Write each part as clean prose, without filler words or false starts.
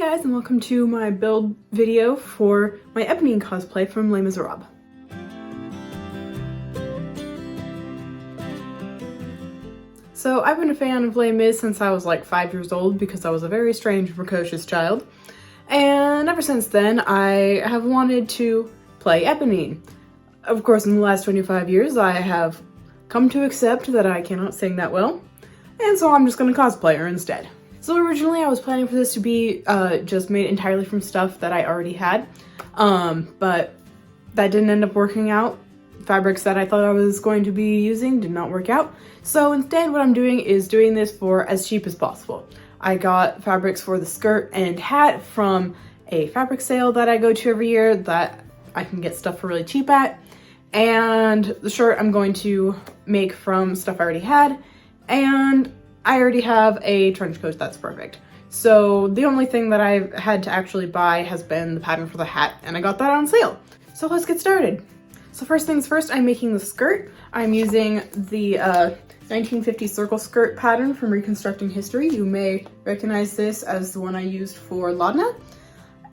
guys, and welcome to my build video for my Eponine cosplay from Les Miserables. So I've been a fan of Les Mis since I was like 5 years old because I was a very strange and precocious child. And ever since then, I have wanted to play Eponine. Of course, in the last 25 years, I have come to accept that I cannot sing that well. And so I'm just gonna cosplay her instead. So originally I was planning for this to be just made entirely from stuff that I already had, but that didn't end up working out. Fabrics that I thought I was going to be using did not work out. So instead what I'm doing is doing this for as cheap as possible. I got fabrics for the skirt and hat from a fabric sale that I go to every year that I can get stuff for really cheap at. And the shirt I'm going to make from stuff I already had. And I already have a trench coat that's perfect. So the only thing that I've had to actually buy has been the pattern for the hat, and I got that on sale. So let's get started. So first things first, I'm making the skirt. I'm using the 1950 circle skirt pattern from Reconstructing History. You may recognize this as the one I used for Laudna.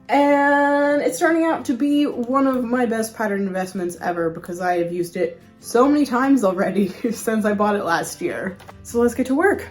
And it's turning out to be one of my best pattern investments ever because I have used it so many times already since I bought it last year. So let's get to work.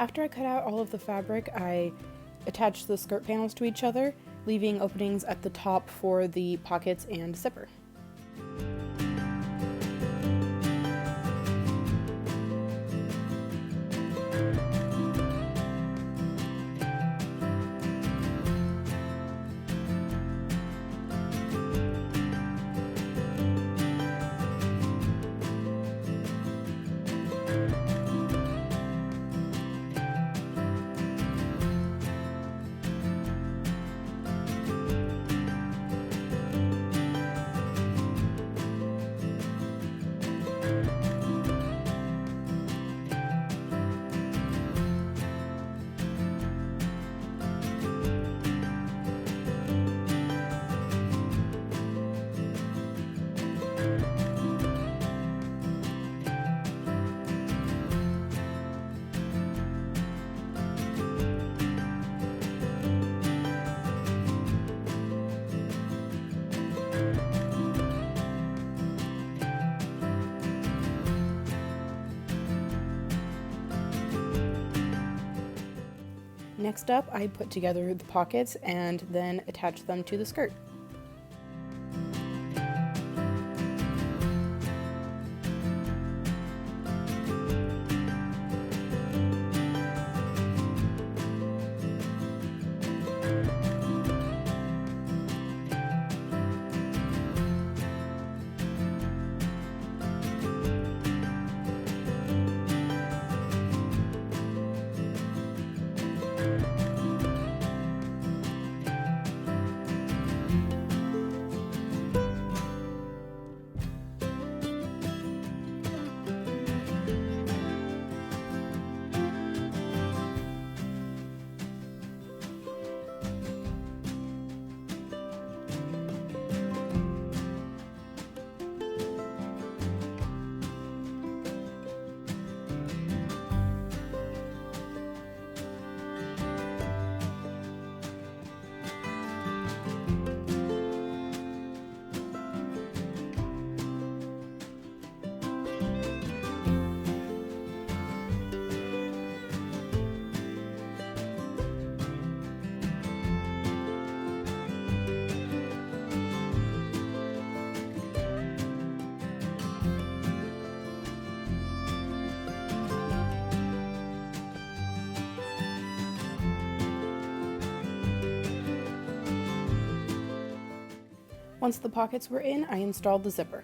After I cut out all of the fabric, I attached the skirt panels to each other, leaving openings at the top for the pockets and zipper. Next up, I put together the pockets and then attached them to the skirt. Once the pockets were in, I installed the zipper.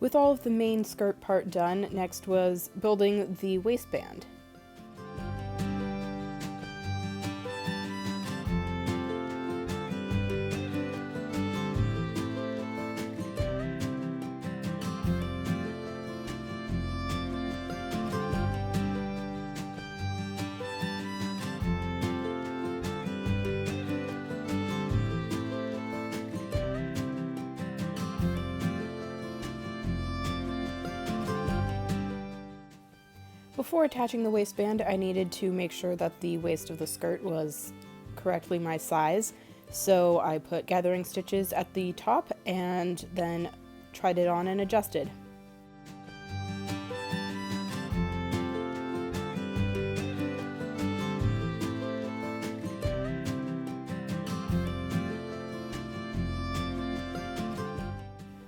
With all of the main skirt part done, next was building the waistband. Before attaching the waistband, I needed to make sure that the waist of the skirt was correctly my size, so I put gathering stitches at the top and then tried it on and adjusted.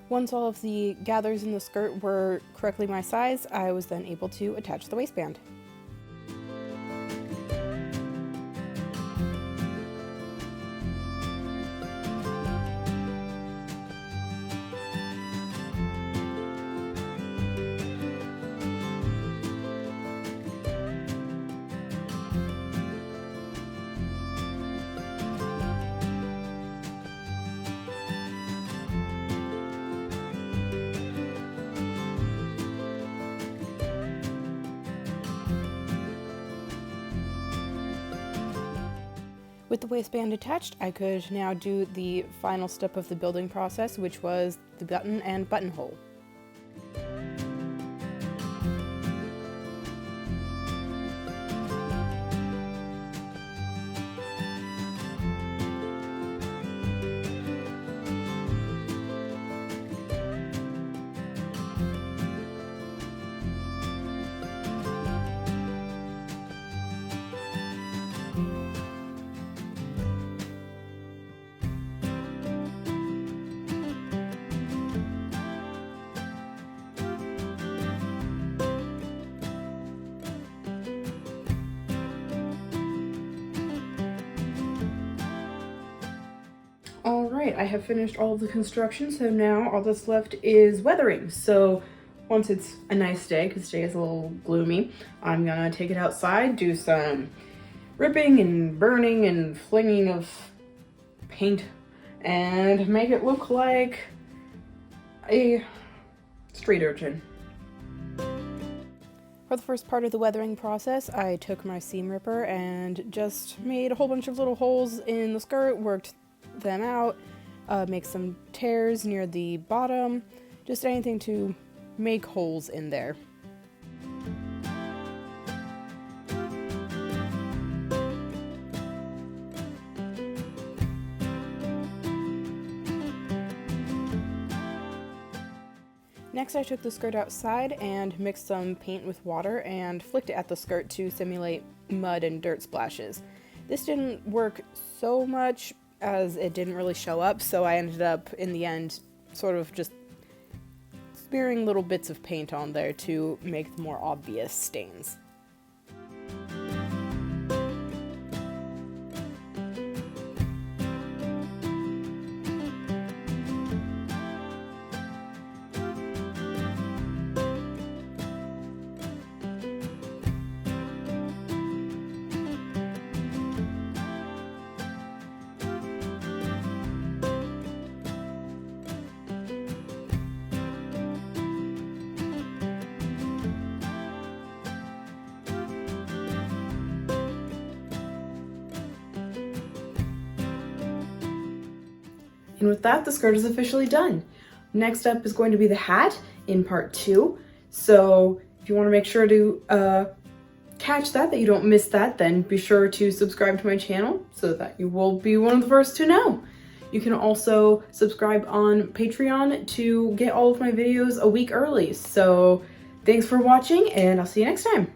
Once all of the gathers in the skirt were correctly my size, I was then able to attach the waistband. With the waistband attached, I could now do the final step of the building process, which was the button and buttonhole. Alright, I have finished all of the construction, so now all that's left is weathering. So once it's a nice day, because today is a little gloomy, I'm gonna take it outside, do some ripping and burning and flinging of paint, and make it look like a street urchin. For the first part of the weathering process, I took my seam ripper and just made a whole bunch of little holes in the skirt, worked them out, make some tears near the bottom, just anything to make holes in there. Next, I took the skirt outside and mixed some paint with water and flicked it at the skirt to simulate mud and dirt splashes. This didn't work so much as it didn't really show up, so I ended up in the end sort of just smearing little bits of paint on there to make the more obvious stains. And with that, the skirt is officially done. Next up is going to be the hat in part 2. So if you want to make sure to catch that you don't miss that, then be sure to subscribe to my channel so that you will be one of the first to know. You can also subscribe on Patreon to get all of my videos a week early. So thanks for watching, and I'll see you next time.